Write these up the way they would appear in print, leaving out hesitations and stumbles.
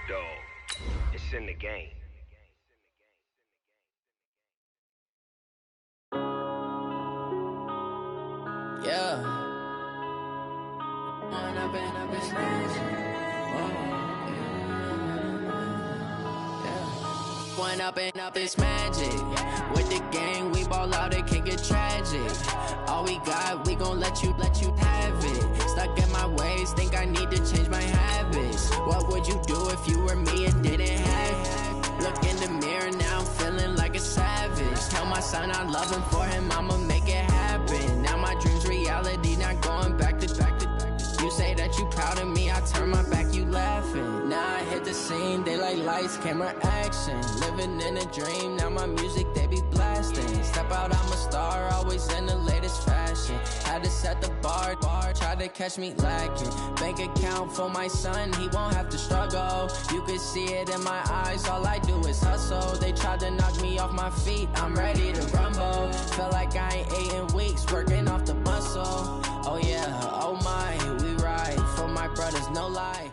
dog. It's in the game. Yeah. One up and up, it's magic. With the gang, we ball out, it can get tragic. All we got, we gon' let you have it. Stuck in my ways, think I need to change my habits. What would you do if you were me and didn't have it? Look in the mirror, now I'm feeling like a savage. Tell my son I love him, for him I'ma make it happen. Now my dream's reality, not going back to. You say that you proud of me, I turn my back, you laughing. Now I hit the scene, they like lights, camera, action. Living in a dream, now my music, they be blasting. Step out, I'm a star, always in the latest fashion. Had to set the bar, try to catch me lacking. Bank account for my son, he won't have to struggle. You can see it in my eyes, all I do is hustle. They tried to knock me off my feet, I'm ready to rumble. Feel like I ain't ate in weeks, working off the muscle. Oh yeah, oh my, we ride for my brothers, no lie.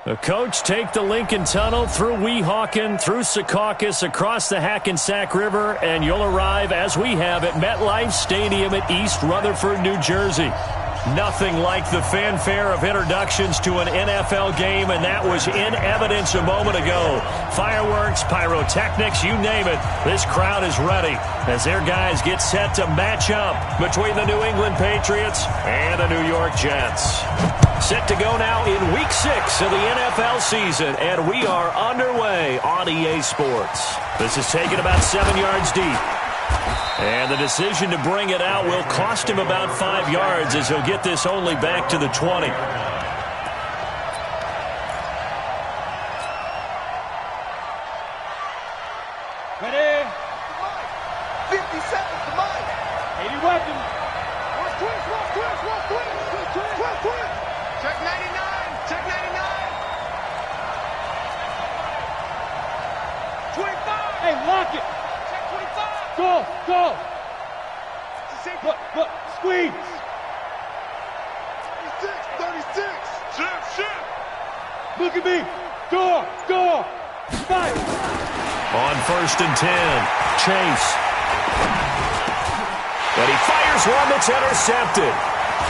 The coach take the Lincoln Tunnel through Weehawken, through Secaucus, across the Hackensack River, and you'll arrive, as we have, at MetLife Stadium at East Rutherford, New Jersey. Nothing like the fanfare of introductions to an NFL game, and that was in evidence a moment ago. Fireworks, pyrotechnics, you name it. This crowd is ready as their guys get set to match up between the New England Patriots and the New York Jets. Set to go now in Week 6 of the NFL season, and we are underway on EA Sports. This is taken about 7 yards deep. And the decision to bring it out will cost him about 5 yards, as he'll get this only back to the 20. Ready? 50 seconds to mine. 80 weapons. Watch twist. Check 99. Check 99. 25. Hey, lock it. Check 25. Go. Look, squeeze. 36. Ship. Look at me. Door. Fight. On 1st and 10, Chase. And he fires one that's intercepted.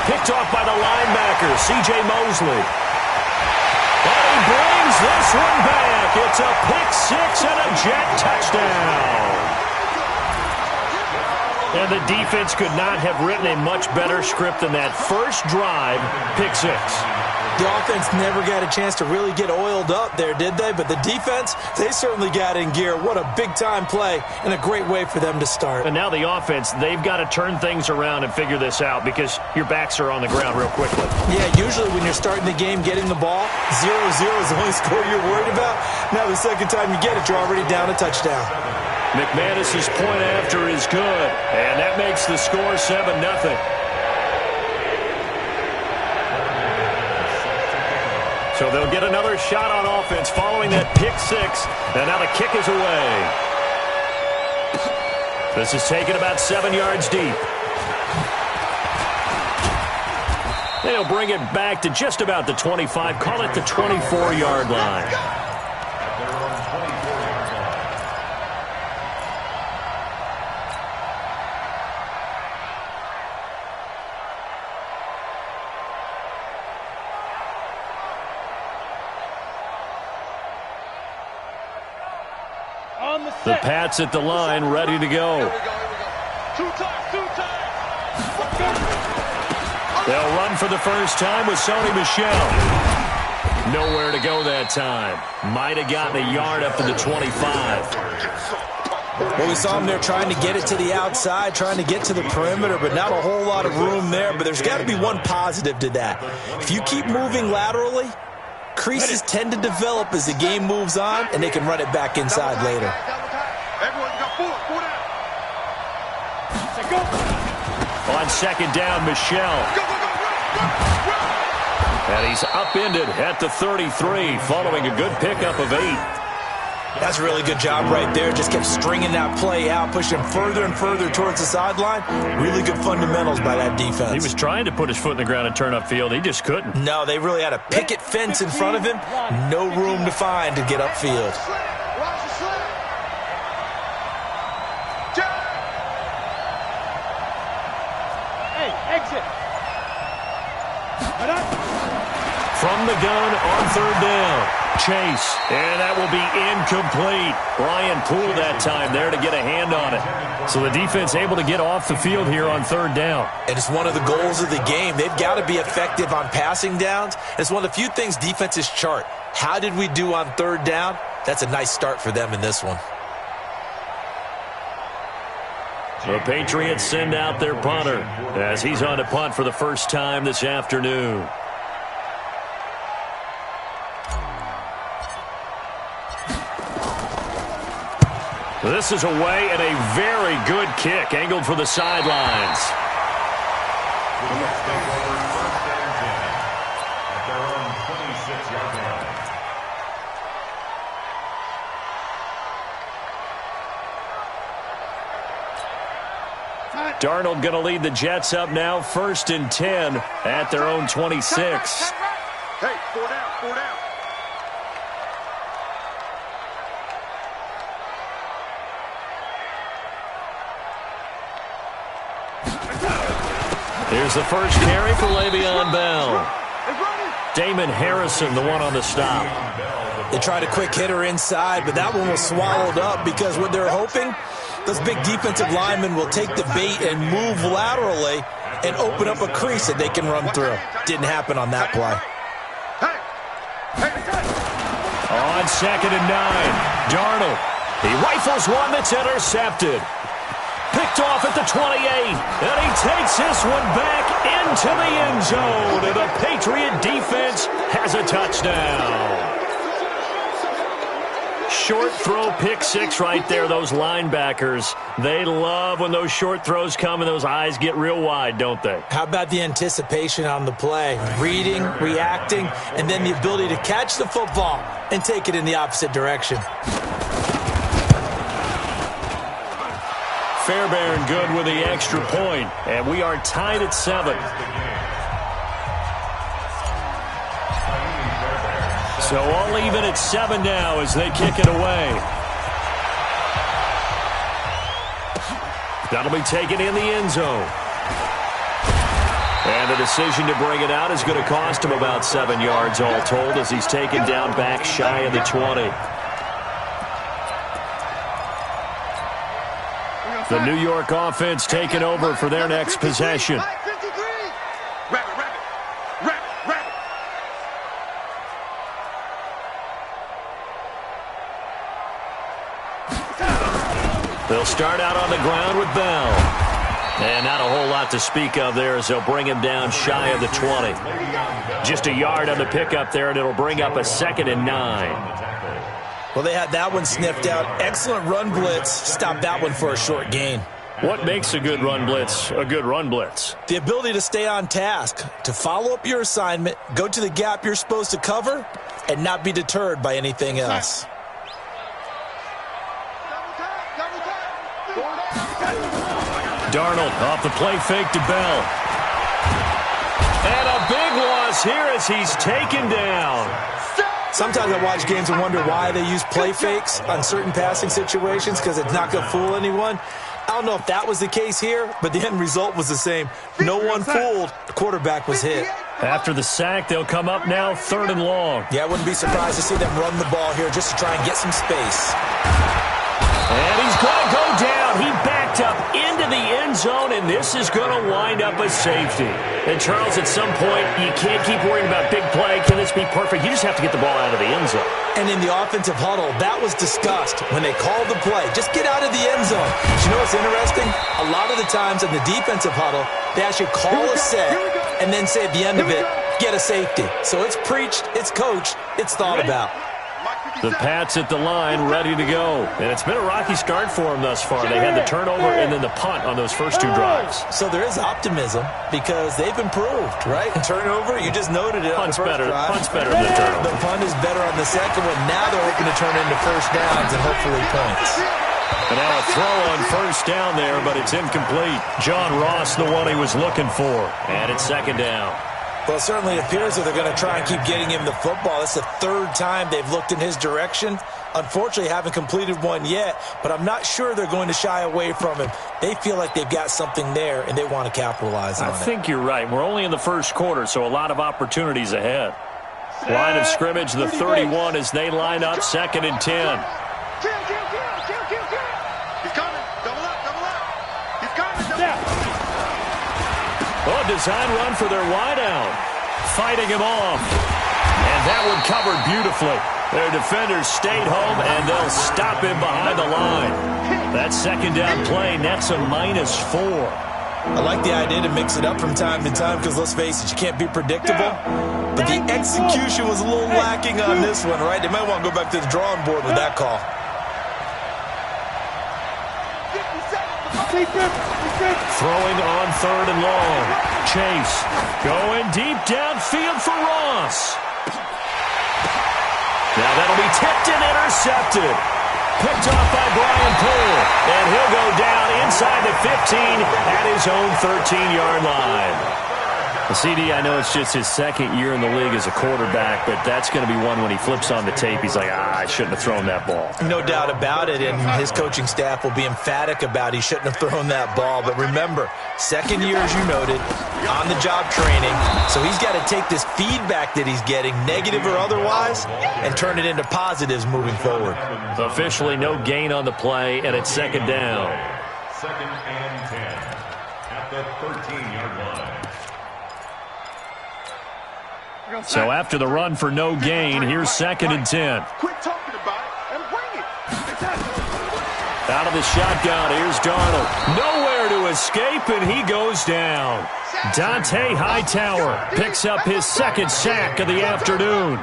Picked off by the linebacker, C.J. Mosley. And he brings this one back. It's a pick six and a Jet touchdown. And the defense could not have written a much better script than that first drive, pick six. The offense never got a chance to really get oiled up there, did they? But the defense, they certainly got in gear. What a big-time play and a great way for them to start. And now the offense, they've got to turn things around and figure this out because your backs are on the ground real quickly. Yeah, usually when you're starting the game getting the ball, 0-0 is the only score you're worried about. Now the second time you get it, you're already down a touchdown. McManus's point after is good, and that makes the score 7-0. So they'll get another shot on offense following that pick six, and now the kick is away. This is taken about 7 yards deep. They'll bring it back to just about the 25, call it the 24-yard line. The Pats at the line, ready to go. Here we go. Two times. They'll run for the first time with Sony Michel. Nowhere to go that time. Might have gotten a yard up to the 25. Well, we saw him there trying to get it to the outside, trying to get to the perimeter, but not a whole lot of room there. But there's got to be one positive to that. If you keep moving laterally, creases tend to develop as the game moves on, and they can run it back inside later. On second down, Michel. And he's upended at the 33 following a good pickup of 8. That's a really good job right there. Just kept stringing that play out, pushing him further and further towards the sideline. Really good fundamentals by that defense. He was trying to put his foot in the ground and turn upfield. He just couldn't. No, they really had a picket fence in front of him. No room to find to get upfield. Hey, exit. From the gun on third down. Chase, and that will be incomplete. Ryan Poole that time there to get a hand on it. So the defense able to get off the field here on third down. And it's one of the goals of the game. They've got to be effective on passing downs. It's one of the few things defenses chart. How did we do on third down? That's a nice start for them in this one. The Patriots send out their punter as he's on to punt for the first time this afternoon. This is away and a very good kick angled for the sidelines. Darnold going to lead the Jets up now, 1st and 10 at their own 26. Hey, 4 down, 4 down. Here's the first carry for Le'Veon Bell. Damon Harrison, the one on the stop. They tried a quick hitter inside, but that one was swallowed up because what they're hoping, those big defensive linemen will take the bait and move laterally and open up a crease that they can run through. Didn't happen on that play. On 2nd and 9, Darnold. He rifles one that's intercepted. Picked off at the 28, and he takes this one back into the end zone, and the Patriot defense has a touchdown. Short throw, pick six right there. Those linebackers, they love when those short throws come and those eyes get real wide, don't they? How about the anticipation on the play? Reading, reacting, and then the ability to catch the football and take it in the opposite direction. Fairbairn good with the extra point, and we are tied at 7. So all even at 7 now as they kick it away. That'll be taken in the end zone. And the decision to bring it out is going to cost him about 7 yards all told as he's taken down back shy of the 20. The New York offense taking over for their next possession. They'll start out on the ground with Bell. And not a whole lot to speak of there as they'll bring him down shy of the 20. Just a yard on the pickup there, and it'll bring up a 2nd and 9. Well, they had that one sniffed out. Excellent run blitz. Stopped that one for a short gain. What makes a good run blitz a good run blitz? The ability to stay on task, to follow up your assignment, go to the gap you're supposed to cover, and not be deterred by anything else. Darnold off the play fake to Bell. And a big loss here as he's taken down. Sometimes I watch games and wonder why they use play fakes on certain passing situations because it's not going to fool anyone. I don't know if that was the case here, but the end result was the same. No one fooled. The quarterback was hit. After the sack, they'll come up now 3rd and long. Yeah, I wouldn't be surprised to see them run the ball here just to try and get some space. And he's going to go down. He backed up into the end zone, and this is going to wind up a safety. And, Charles, at some point, you can't keep worrying about big play. Can this be perfect? You just have to get the ball out of the end zone. And in the offensive huddle, that was discussed when they called the play. Just get out of the end zone. But you know what's interesting? A lot of the times in the defensive huddle, they actually call a set and then say at the end of it, get a safety. So it's preached, it's coached, it's thought about. The Pats at the line, ready to go. And it's been a rocky start for them thus far. They had the turnover and then the punt on those first two drives. So there is optimism because they've improved, right? Turnover, you just noted it. Punt's better than the turnover. The punt is better on the second one. Now they're hoping to turn into first downs and hopefully points. And now a throw on first down there, but it's incomplete. John Ross, the one he was looking for. And it's second down. Well, it certainly appears that they're going to try and keep getting him the football. That's the third time they've looked in his direction. Unfortunately, haven't completed one yet, but I'm not sure they're going to shy away from him. They feel like they've got something there, and they want to capitalize on it. I think you're right. We're only in the first quarter, so a lot of opportunities ahead. Line of scrimmage, the 31 as they line up, 2nd and 10. He's coming. Double up. He's coming. Oh, design run for their wideout. Fighting him off. And that one covered beautifully. Their defenders stayed home, and they'll stop him behind the line. That second down play nets a -4. I like the idea to mix it up from time to time because, let's face it, you can't be predictable. But the execution was a little lacking on this one, right? They might want to go back to the drawing board with that call. Throwing on 3rd and long. Chase going deep downfield for Ross. Now that'll be tipped and intercepted. Picked off by Brian Poole. And he'll go down inside the 15 at his own 13-yard line. CD, I know it's just his second year in the league as a quarterback, but that's going to be one when he flips on the tape. He's like, I shouldn't have thrown that ball. No doubt about it, and his coaching staff will be emphatic about he shouldn't have thrown that ball. But remember, second year, as you noted, on-the-job training. So he's got to take this feedback that he's getting, negative or otherwise, and turn it into positives moving forward. Officially no gain on the play, and it's second down. 2nd and 10 at the 13-yard line. So after the run for no gain, here's 2nd and 10. Quit talking about it and bring it. Out of the shotgun, here's Darnold. Nowhere to escape, and he goes down. Dante Hightower picks up his 2nd sack of the afternoon.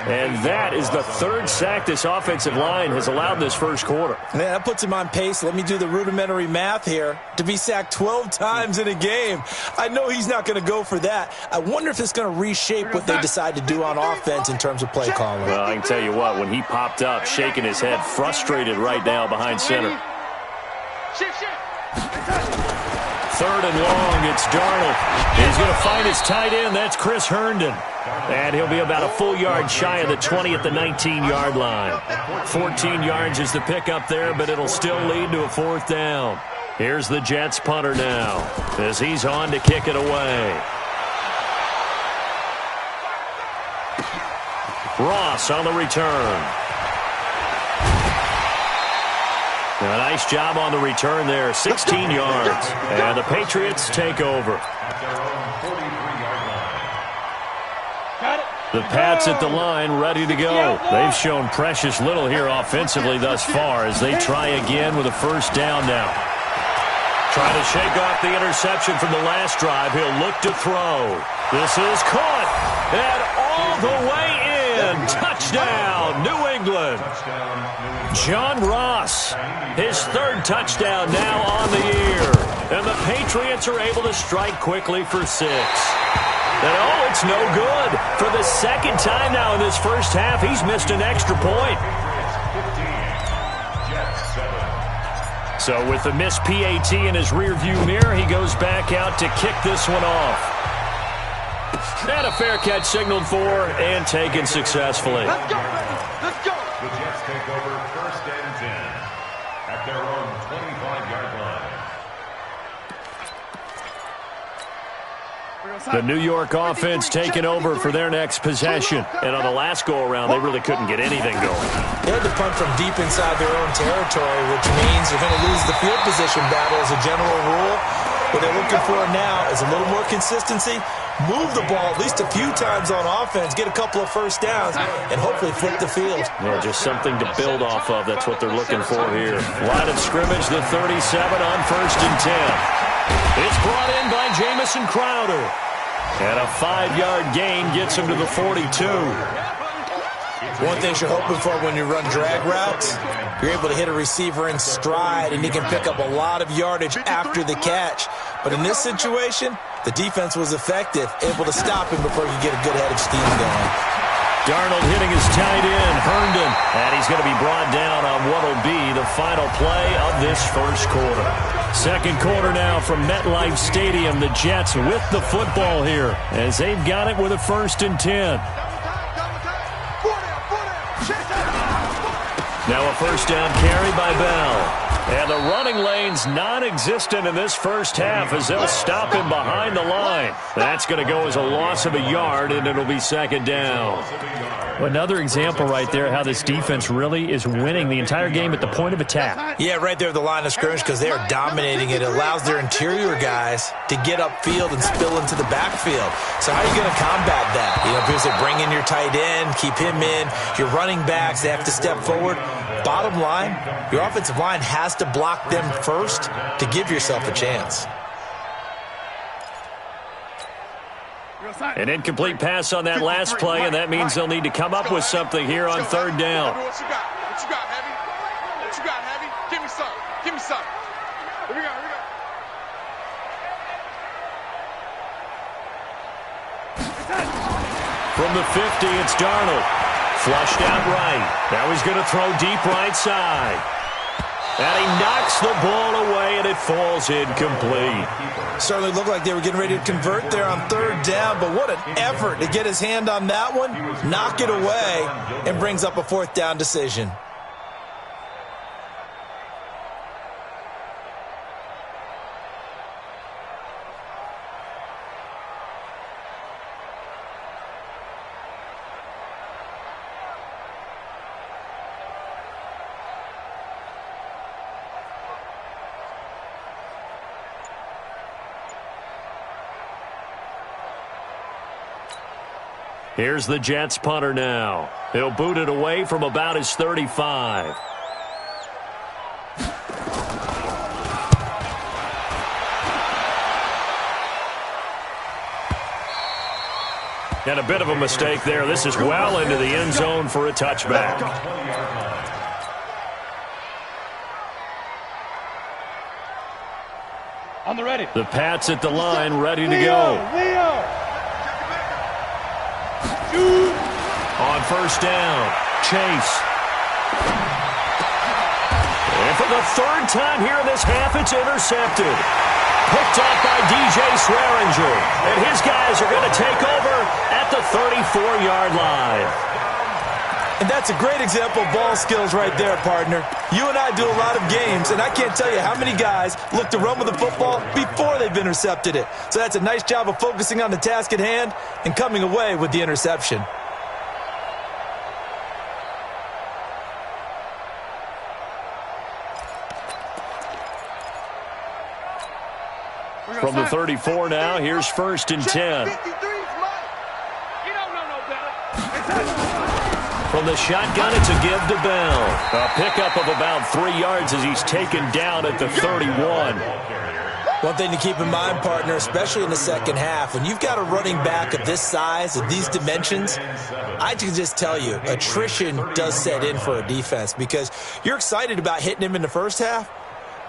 And that is the 3rd sack this offensive line has allowed this first quarter. Yeah, that puts him on pace. Let me do the rudimentary math here. To be sacked 12 times in a game, I know he's not going to go for that. I wonder if it's going to reshape what they decide to do on offense in terms of play calling. Well, I can tell you what, when he popped up, shaking his head, frustrated right now behind center. 3rd and long, it's Darnold. He's going to find his tight end. That's Chris Herndon. And he'll be about a full yard shy of the 20 at the 19-yard line. 14 yards is the pickup there, but it'll still lead to a 4th down. Here's the Jets punter now as he's on to kick it away. Ross on the return. A nice job on the return there, 16 yards. And the Patriots take over. The Pats at the line, ready to go. They've shown precious little here offensively thus far as they try again with a first down now. Trying to shake off the interception from the last drive. He'll look to throw. This is caught. And all the way in. Touchdown, New England. John Ross, his 3rd touchdown now on the year. And the Patriots are able to strike quickly for 6. And oh, it's no good. For the 2nd time now in this first half, he's missed an extra point. So with the missed PAT in his rearview mirror, he goes back out to kick this one off. And a fair catch signaled for and taken successfully. Let's go, let's go. The Jets take over 1st and 10 at their own 25-yard line. The New York offense taking over for their next possession. And on the last go-around, they really couldn't get anything going. They had to punt from deep inside their own territory, which means they're going to lose the field position battle as a general rule. What they're looking for now is a little more consistency, move the ball at least a few times on offense, get a couple of first downs, and hopefully flip the field. Yeah, just something to build off of. That's what they're looking for here. Line of scrimmage, the 37 on 1st and 10. It's brought in by Jamison Crowder. And a 5-yard gain gets him to the 42. One thing you're hoping for when you run drag routes, you're able to hit a receiver in stride, and he can pick up a lot of yardage after the catch. But in this situation, the defense was effective, able to stop him before he could get a good head of steam going. Darnold hitting his tight end, Herndon, and he's going to be brought down on what will be the final play of this first quarter. Second quarter now from MetLife Stadium. The Jets with the football here as they've got it with a 1st and 10. Now a first down carry by Bell. And the running lane's non-existent in this first half as they'll stop him behind the line. That's going to go as a loss of a yard, and it'll be 2nd down. Another example right there how this defense really is winning the entire game at the point of attack. Yeah, right there at the line of scrimmage because they are dominating it. It allows their interior guys to get upfield and spill into the backfield. So how are you going to combat that? You know, because they bring in your tight end, keep him in. Your running backs, they have to step forward. Bottom line, your offensive line has to block them first to give yourself a chance. An incomplete pass on that last play, and that means they'll need to come up with something here on 3rd down. What you got? What you got, Heavy? What you got, Heavy? Give me some. Give me some. Here we go. Here we go. From the 50, it's Darnold. Flushed out right. Now he's going to throw deep right side. And he knocks the ball away, and it falls incomplete. Certainly looked like they were getting ready to convert there on 3rd down, but what an effort to get his hand on that one, knock it away, and brings up a 4th down decision. Here's the Jets punter now. He'll boot it away from about his 35. And a bit of a mistake there. This is well into the end zone for a touchback. On the ready. The Pats at the line, ready to go. On 1st down, Chase. And for the 3rd time here in this half, it's intercepted. Picked off by DJ Swearinger. And his guys are going to take over at the 34-yard line. And that's a great example of ball skills right there, partner. You and I do a lot of games, and I can't tell you how many guys look to run with the football before they've intercepted it. So that's a nice job of focusing on the task at hand and coming away with the interception. From the 34 now, here's 1st and 10. From the shotgun, it's a give to Bell. A pickup of about 3 yards as he's taken down at the 31. One thing to keep in mind, partner, especially in the second half, when you've got a running back of this size, of these dimensions, I can just tell you, attrition does set in for a defense because you're excited about hitting him in the first half.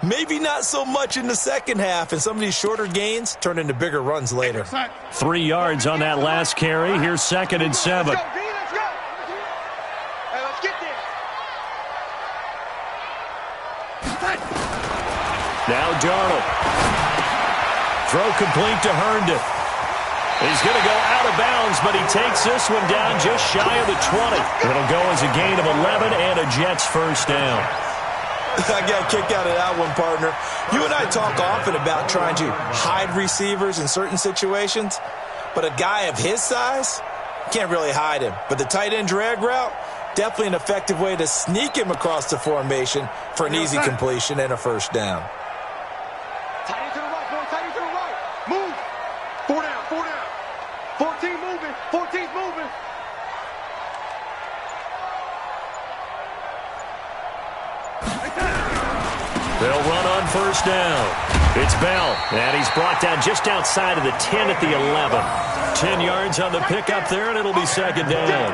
Maybe not so much in the second half, and some of these shorter gains turn into bigger runs later. 3 yards on that last carry. Here's 2nd and 7. Now Darnold. Throw complete to Herndon. He's going to go out of bounds, but he takes this one down just shy of the 20. It'll go as a gain of 11 and a Jets 1st down. I got a kick out of that one, partner. You and I talk often about trying to hide receivers in certain situations, but a guy of his size, can't really hide him. But the tight end drag route, definitely an effective way to sneak him across the formation for an easy completion and a 1st down. Tight end to the right, boy. Tight end to the right. Move. 4 down, 4 down. 14 moving. 14's moving. They'll run on 1st down. It's Bell, and he's brought down just outside of the 10 at the 11. 10 yards on the pickup there, and it'll be second down.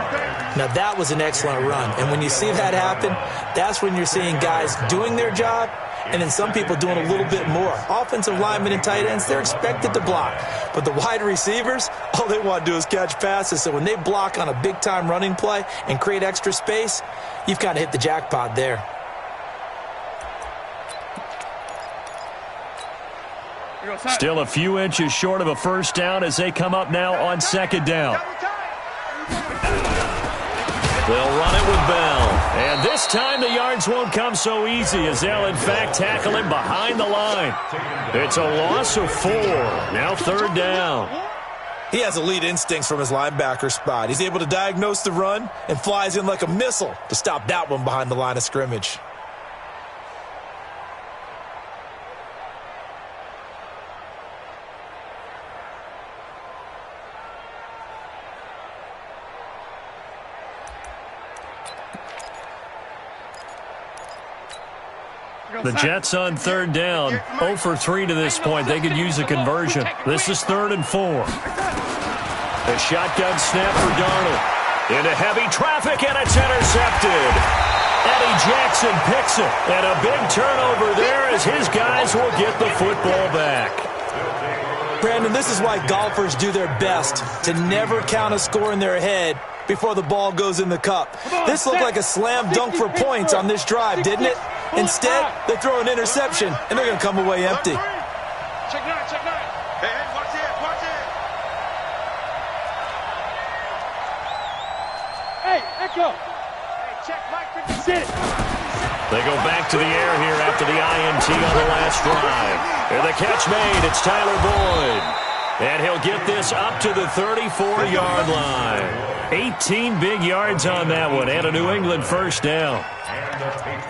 Now, that was an excellent run, and when you see that happen, that's when you're seeing guys doing their job, and then some people doing a little bit more. Offensive linemen and tight ends, they're expected to block. But the wide receivers, all they want to do is catch passes. So when they block on a big-time running play and create extra space, you've kind of hit the jackpot there. Still a few inches short of a first down as they come up now on second down. They'll run it with Bell. And this time the yards won't come so easy as they'll, in fact, tackle him behind the line. It's a loss of 4. Now third down. He has elite instincts from his linebacker spot. He's able to diagnose the run and flies in like a missile to stop that one behind the line of scrimmage. The Jets on third down, 0 for 3 to this point. They could use a conversion. This is 3rd and 4. A shotgun snap for Darnold. Into heavy traffic, and it's intercepted. Eddie Jackson picks it, and a big turnover there as his guys will get the football back. Brandon, this is why golfers do their best to never count a score in their head before the ball goes in the cup. This looked like a slam dunk for points on this drive, didn't it? Instead, they throw an interception, and they're going to come away empty. Check 9, check 9. Hey, watch it, watch it. Hey, echo. Hey, check Mike 56. They go back to the air here after the INT on the last drive. And the catch made, it's Tyler Boyd. And he'll get this up to the 34-yard line. 18 big yards on that one, and a New England first down.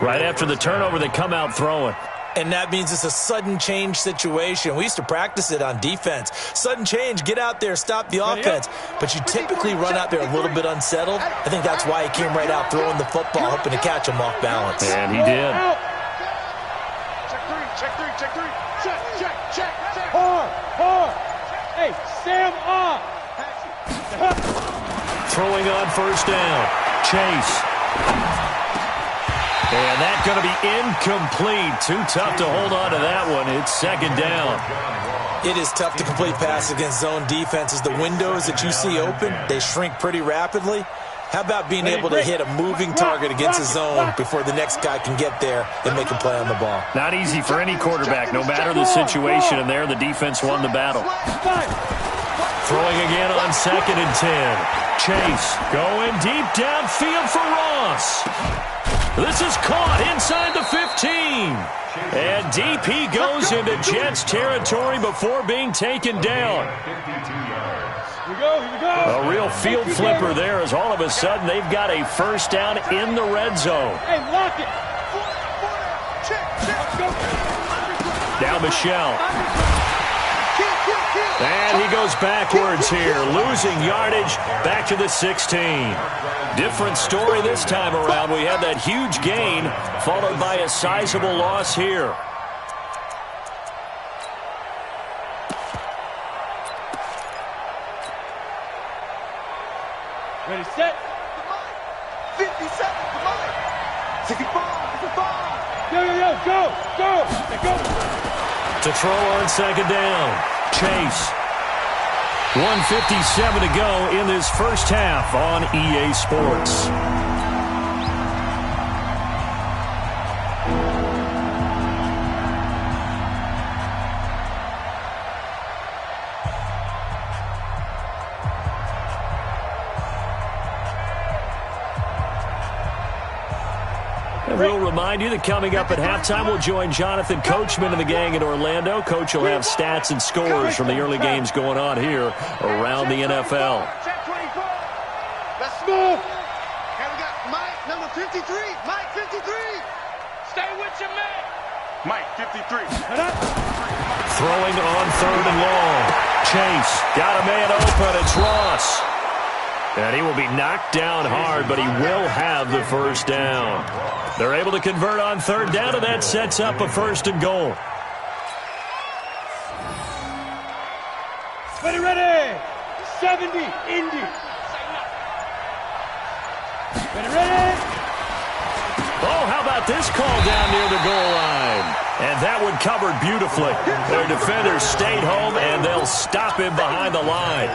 Right after the turnover, they come out throwing. And that means it's a sudden change situation. We used to practice it on defense. Sudden change, get out there, stop the offense. But you typically run out there a little bit unsettled. I think that's why he came right out throwing the football, hoping to catch him off balance. And he did. Check 3, check 3, check 3. Check, check, check, check. Hard. Hey, Sam on. Throwing on first down. Chase. And that's going to be incomplete. Too tough to hold on to that one. It's second down. It is tough to complete pass against zone defenses. The windows that you see open, they shrink pretty rapidly. How about being able to hit a moving target against a zone before the next guy can get there and make a play on the ball? Not easy for any quarterback, no matter the situation. And there, the defense won the battle. Throwing again on 2nd and 10. Chase going deep downfield for Ross. This is caught inside the 15. And deep he goes into Jets territory before being taken down. Here we go. A real field flipper there as all of a sudden they've got a first down in the red zone. Hey, lock it. Check. Now Michelle. And he goes backwards here, losing yardage back to the 16. Different story this time around. We had that huge gain followed by a sizable loss here. Ready, set. 57, come on. 65. Go. To throw on second down. Chase. 1:57 to go in this first half on EA Sports. And we'll remind you that coming up at halftime, we'll join Jonathan Coachman and the gang in Orlando. Coach will have stats and scores from the early games going on here around the NFL. Let's move. Okay, we got Mike, number 53. Mike, 53. Stay with your man. Mike, 53. Throwing on 3rd and long. Chase got a man open. It's Ross. And he will be knocked down hard, but he will have the first down. They're able to convert on 3rd down, and that sets up a 1st and goal. Ready. 70, Indy. Ready. Oh, how about this call down near the goal line? And that one covered beautifully. Their defenders stayed home, and they'll stop him behind the line.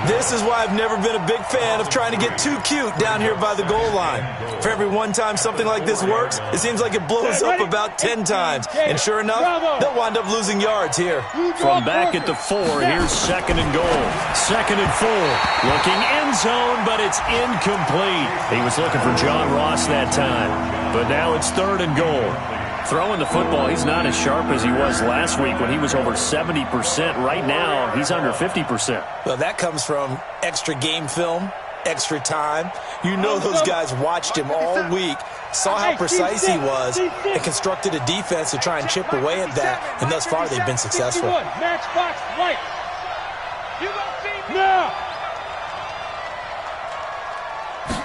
This is why I've never been a big fan of trying to get too cute down here by the goal line. For every one time something like this works, it seems like it blows up about 10 times. And sure enough, they'll wind up losing yards here. From back at the 4, here's 2nd and goal. 2nd and 4. Looking end zone, but it's incomplete. He was looking for John Ross that time. But now it's 3rd and goal. Throwing the football, he's not as sharp as he was last week when he was over 70%. Right now, he's under 50%. Well, that comes from extra game film, extra time. You know those guys watched him all week, saw how precise he was, and constructed a defense to try and chip away at that, and thus far they've been successful. Matchbox right. Now.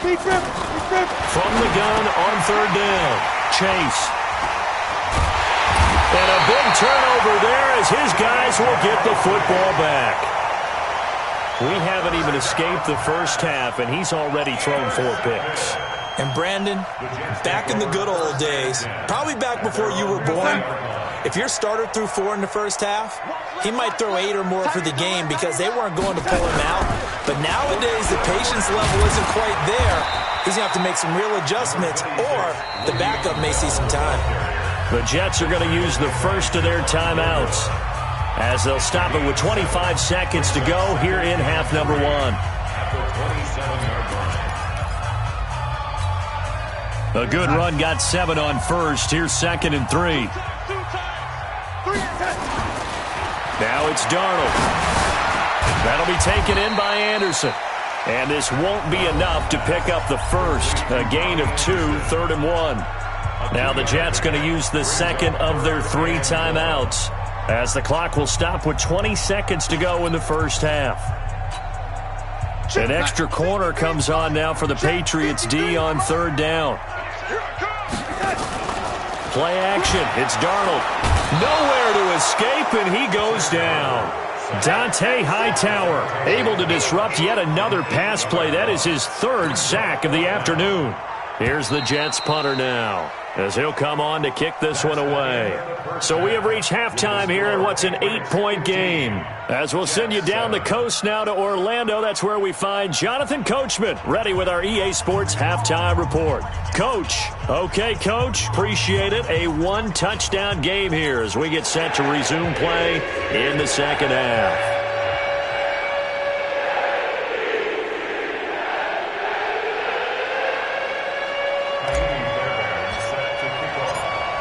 From the gun on 3rd down, Chase. And a big turnover there as his guys will get the football back. We haven't even escaped the first half, and he's already thrown 4 picks. And Brandon, back in the good old days, probably back before you were born, if your starter threw 4 in the first half, he might throw 8 or more for the game because they weren't going to pull him out. But nowadays, the patience level isn't quite there. He's going to have to make some real adjustments, or the backup may see some time. The Jets are going to use the first of their timeouts as they'll stop it with 25 seconds to go here in half number 1. A good run got 7 on first. Here's 2nd and 3. Now it's Darnold. That'll be taken in by Anderson. And this won't be enough to pick up the first. A gain of 2, 3rd and 1. Now the Jets going to use the second of their 3 timeouts as the clock will stop with 20 seconds to go in the first half. An extra corner comes on now for the Patriots D on 3rd down. Play action. It's Darnold. Nowhere to escape, and he goes down. Dante Hightower able to disrupt yet another pass play. That is his 3rd sack of the afternoon. Here's the Jets punter now as he'll come on to kick this one away. So we have reached halftime here in what's an 8-point game. As we'll send you down the coast now to Orlando, that's where we find Jonathan Coachman ready with our EA Sports halftime report. Coach. Okay, Coach. Appreciate it. A 1-touchdown game here as we get set to resume play in the second half.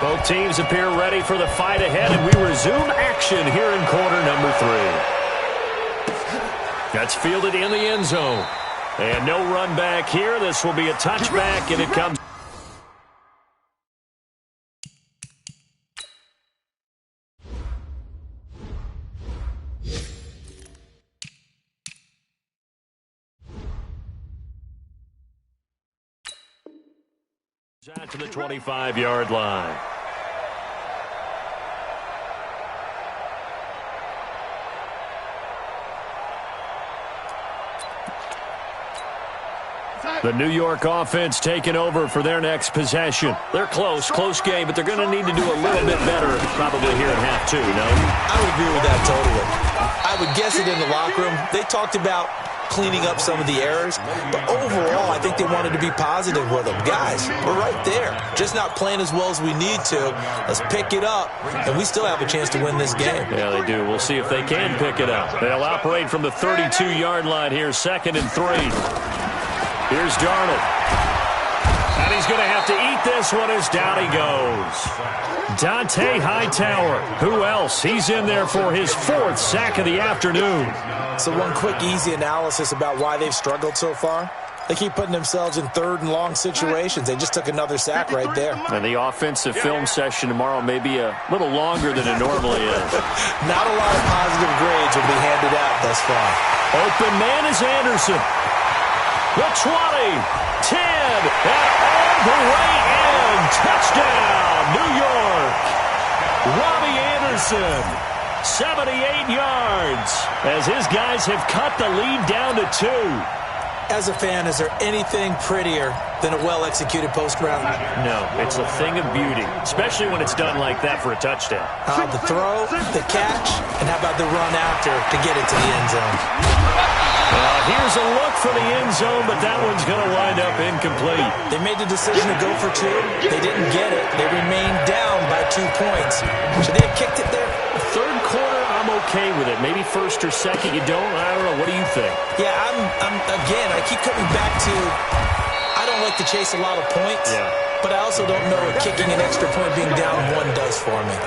Both teams appear ready for the fight ahead, and we resume action here in quarter number 3. That's fielded in the end zone. And no run back here. This will be a touchback, and it comes. Out to the 25-yard line. The New York offense taking over for their next possession. They're close game, but they're going to need to do a little bit better probably here in half 2, no? I would agree with that totally. I would guess it in the locker room. They talked about cleaning up some of the errors, but overall, I think they wanted to be positive with them. Guys, we're right there. Just not playing as well as we need to. Let's pick it up, and we still have a chance to win this game. Yeah, they do. We'll see if they can pick it up. They'll operate from the 32-yard line here, 2nd and 3. Here's Darnold. And he's going to have to eat this one as down he goes. Dante Hightower. Who else? He's in there for his 4th sack of the afternoon. So one quick, easy analysis about why they've struggled so far. They keep putting themselves in 3rd and long situations. They just took another sack right there. And the offensive film session tomorrow may be a little longer than it normally is. Not a lot of positive grades will be handed out thus far. Open man is Anderson. The 20, 10, and all the way in. Touchdown, New York. Robbie Anderson. 78 yards, as his guys have cut the lead down to 2. As a fan, is there anything prettier than a well-executed post route? No, it's a thing of beauty, especially when it's done like that for a touchdown. The throw, the catch, and how about the run after to get it to the end zone? Here's a look for the end zone, but that one's going to wind up incomplete. They made the decision to go for 2. They didn't get it. They remained down by 2 points. Should they have kicked it there? Third quarter, I'm okay with it. Maybe first or second, you don't. I don't know. What do you think? Yeah, again, I keep coming back to I don't like to chase a lot of points, but I also don't know what kicking an extra point being down 1 does for me.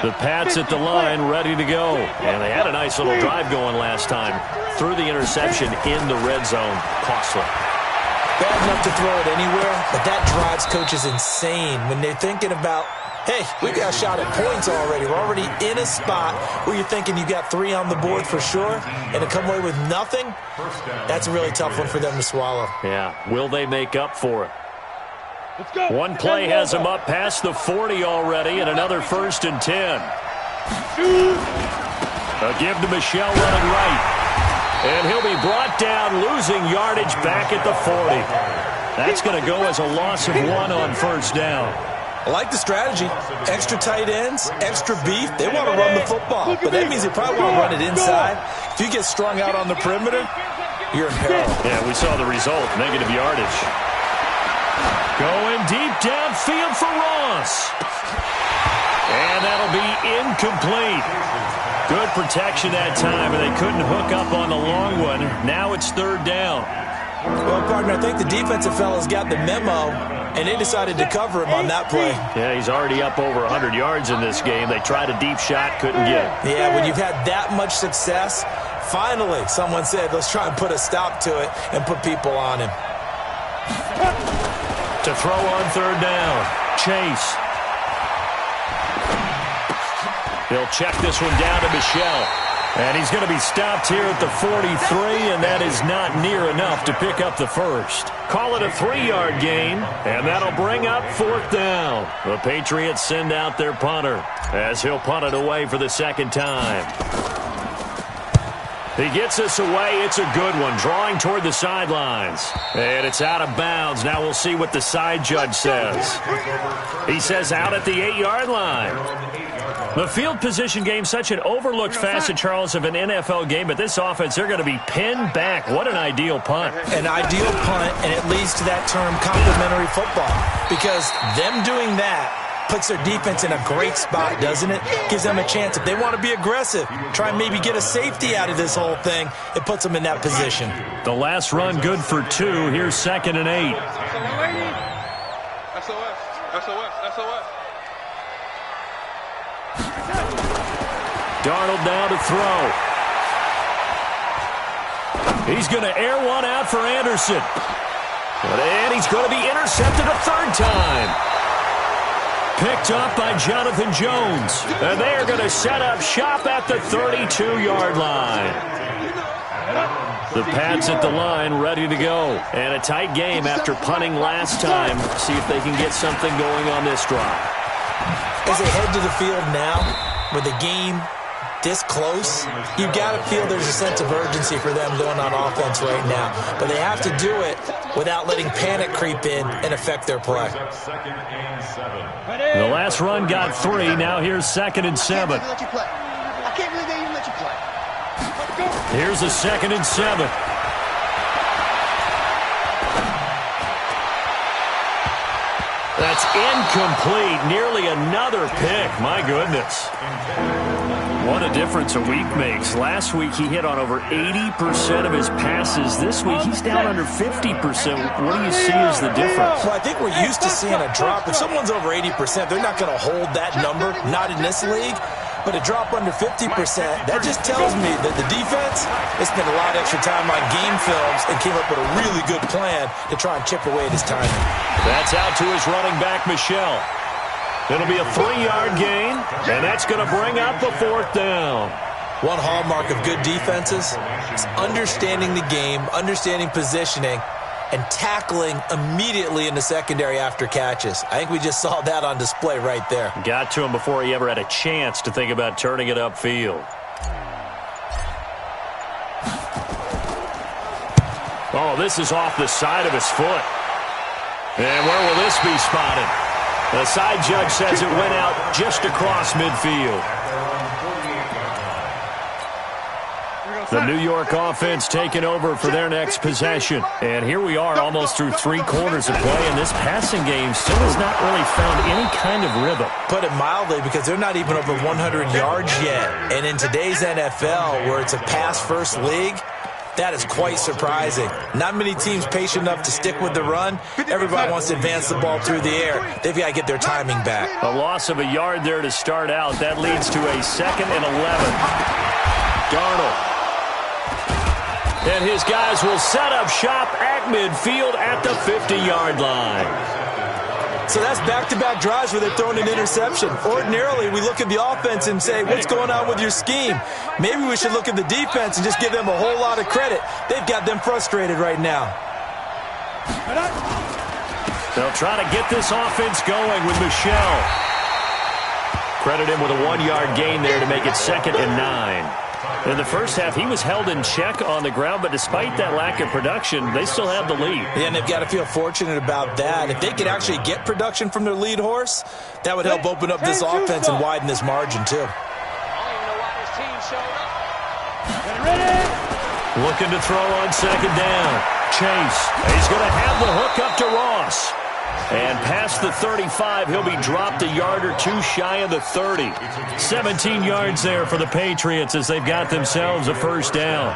The Pats at the line, ready to go. And they had a nice little drive going last time. Threw the interception in the red zone. Costly. Bad enough to throw it anywhere, but that drives coaches insane when they're thinking about, hey, we got a shot at points already. We're already in a spot where you're thinking you got 3 on the board for sure, and to come away with nothing, that's a really tough one for them to swallow. Yeah, will they make up for it? One play has him up past the 40 already, and another 1st and 10. A give to Michel running right. And he'll be brought down, losing yardage back at the 40. That's going to go as a loss of 1 on 1st down. I like the strategy. Extra tight ends, extra beef. They want to run the football, but that means they probably want to run it inside. If you get strung out on the perimeter, you're in peril. Yeah, we saw the result, negative yardage. Going deep downfield for Ross. And that'll be incomplete. Good protection that time, and they couldn't hook up on the long one. Now it's 3rd down. Well, partner, I think the defensive fellas got the memo, and they decided to cover him on that play. Yeah, he's already up over 100 yards in this game. They tried a deep shot, couldn't get it. Yeah, when you've had that much success, finally someone said, let's try and put a stop to it and put people on him. To throw on 3rd down, Chase. He'll check this one down to Michel. And he's going to be stopped here at the 43, and that is not near enough to pick up the 1st. Call it a 3-yard gain, and that'll bring up 4th down. The Patriots send out their punter as he'll punt it away for the 2nd time. He gets this away. It's a good one, drawing toward the sidelines. And it's out of bounds. Now we'll see what the side judge says. He says out at the 8-yard line. The field position game, such an overlooked facet, Charles, of an NFL game, but this offense, they're going to be pinned back. What an ideal punt. An ideal punt, and it leads to that term complimentary football, because them doing that puts their defense in a great spot, doesn't it? Gives them a chance. If they want to be aggressive, try and maybe get a safety out of this whole thing, it puts them in that position. The last run good for 2. Here's 2nd and 8. SOS. Darnold now to throw. He's going to air one out for Anderson. And he's going to be intercepted a 3rd time. Picked up by Jonathan Jones. And they are going to set up shop at the 32-yard line. The Pats at the line, ready to go. And a tight game after punting last time. See if they can get something going on this drive. As they head to the field now, with the game this close, you've got to feel there's a sense of urgency for them going on offense right now. But they have to do it without letting panic creep in and affect their play. The last run got 3. Now here's 2nd and 7. I can't believe they even let you play. Here's a 2nd and 7. That's incomplete. Nearly another pick. My goodness. What a difference a week makes. Last week he hit on over 80% of his passes. This week he's down under 50%. What do you see as the difference? Well, I think we're used to seeing a drop. If someone's over 80%, they're not going to hold that number, not in this league. But a drop under 50%, that just tells me that the defense has spent a lot of extra time on game films and came up with a really good plan to try and chip away at his timing. That's out to his running back, Michel. It'll be a 3-yard gain, and that's going to bring up the 4th down. One hallmark of good defenses is understanding the game, understanding positioning, and tackling immediately in the secondary after catches. I think we just saw that on display right there. Got to him before he ever had a chance to think about turning it upfield. Oh, this is off the side of his foot. And where will this be spotted? The side judge says it went out just across midfield. The New York offense taking over for their next possession. And here we are almost through 3 quarters of play, and this passing game still has not really found any kind of rhythm. Put it mildly, because they're not even over 100 yards yet. And in today's NFL, where it's a pass-first league, that is quite surprising. Not many teams patient enough to stick with the run. Everybody wants to advance the ball through the air. They've got to get their timing back. A loss of a yard there to start out. That leads to a 2nd and 11. Darnold. And his guys will set up shop at midfield at the 50-yard line. So that's back-to-back drives where they're throwing an interception. Ordinarily, we look at the offense and say, what's going on with your scheme? Maybe we should look at the defense and just give them a whole lot of credit. They've got them frustrated right now. They'll try to get this offense going with Michel. Credit him with a 1-yard gain there to make it 2nd and 9. In the first half, he was held in check on the ground, but despite that lack of production, they still have the lead. Yeah, and they've got to feel fortunate about that. If they could actually get production from their lead horse, that would help open up this offense and widen this margin, too. Looking to throw on 2nd down. Chase. He's going to have the hook up to Ross. And past the 35, he'll be dropped a yard or 2 shy of the 30. 17 yards there for the Patriots as they've got themselves a 1st down.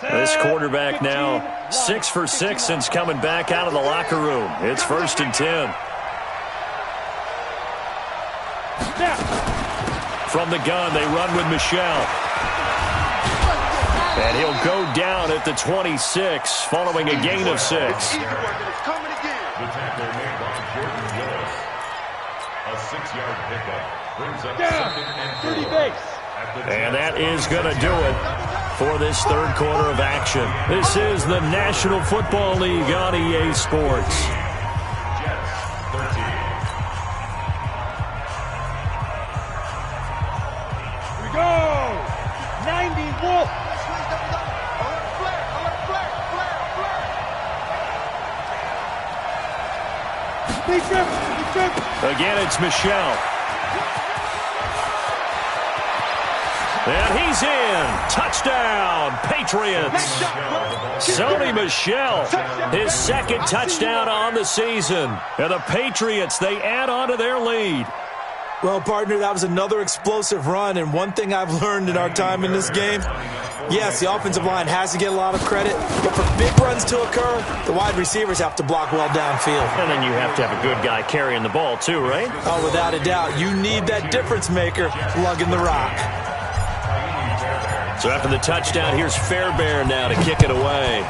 This quarterback now 6 for 6 since coming back out of the locker room. It's 1st and 10. From the gun, they run with Michel. And he'll go down at the 26, following a gain of 6. The tackle made by Jordan Willis. A 6-yard pickup brings up 2nd and 4. And that is going to do it for this 3rd quarter of action. This is the National Football League on EA Sports. Again, it's Michel. And he's in. Touchdown, Patriots. Sony Michel, his 2nd touchdown on the season. And the Patriots, they add on to their lead. Well, partner, that was another explosive run, and one thing I've learned in our time in this game, yes, the offensive line has to get a lot of credit, but for big runs to occur, the wide receivers have to block well downfield. And then you have to have a good guy carrying the ball too, right? Oh, without a doubt. You need that difference maker lugging the rock. So after the touchdown, here's Fairbairn now to kick it away.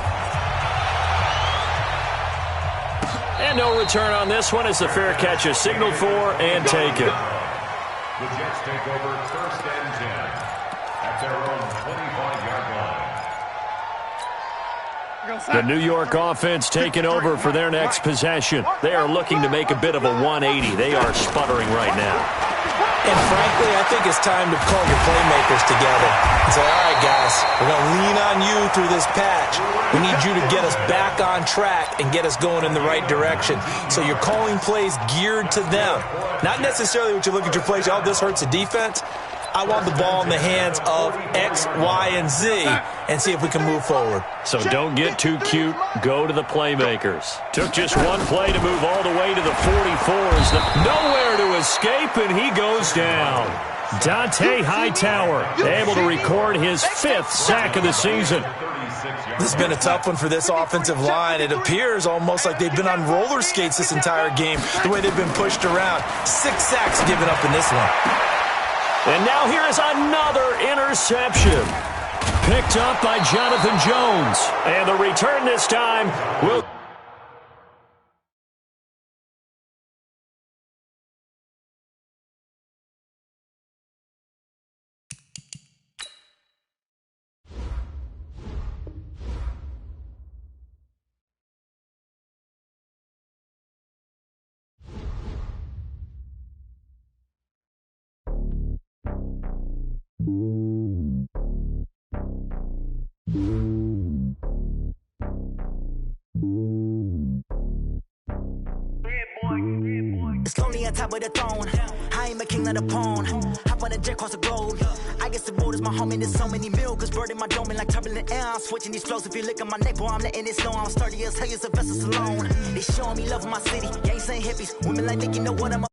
And no return on this one as the fair catch is signaled for and taken. The Jets take over 1st and 10 at their own 25-yard line. The New York offense taking over for their next possession. They are looking to make a bit of a 180. They are sputtering right now. And frankly, I think it's time to call your playmakers together and say, all right, guys, we're going to lean on you through this patch. We need you to get us back on track and get us going in the right direction. So you're calling plays geared to them. Not necessarily what you look at your plays, oh, this hurts the defense. I want the ball in the hands of X, Y, and Z and see if we can move forward. So don't get too cute. Go to the playmakers. Took just one play to move all the way to the 44s. Nowhere to escape, and he goes down. Dante Hightower able to record his 5th sack of the season. This has been a tough one for this offensive line. It appears almost like they've been on roller skates this entire game, the way they've been pushed around. 6 sacks given up in this one. And now here is another interception. Picked up by Jonathan Jones. And the return this time will... It's lonely on top of the throne. I ain't a king of the pawn. Hop on a jet across the globe. I guess the road is my home and there's so many miracles burning my dome like turbulent air. I'm switching these flows. If you look at my neck, boy, I'm letting it slow. I'm sturdy as hell as a vessel alone. They showing me love in my city. Gangs ain't hippies. Women like think you know what I'm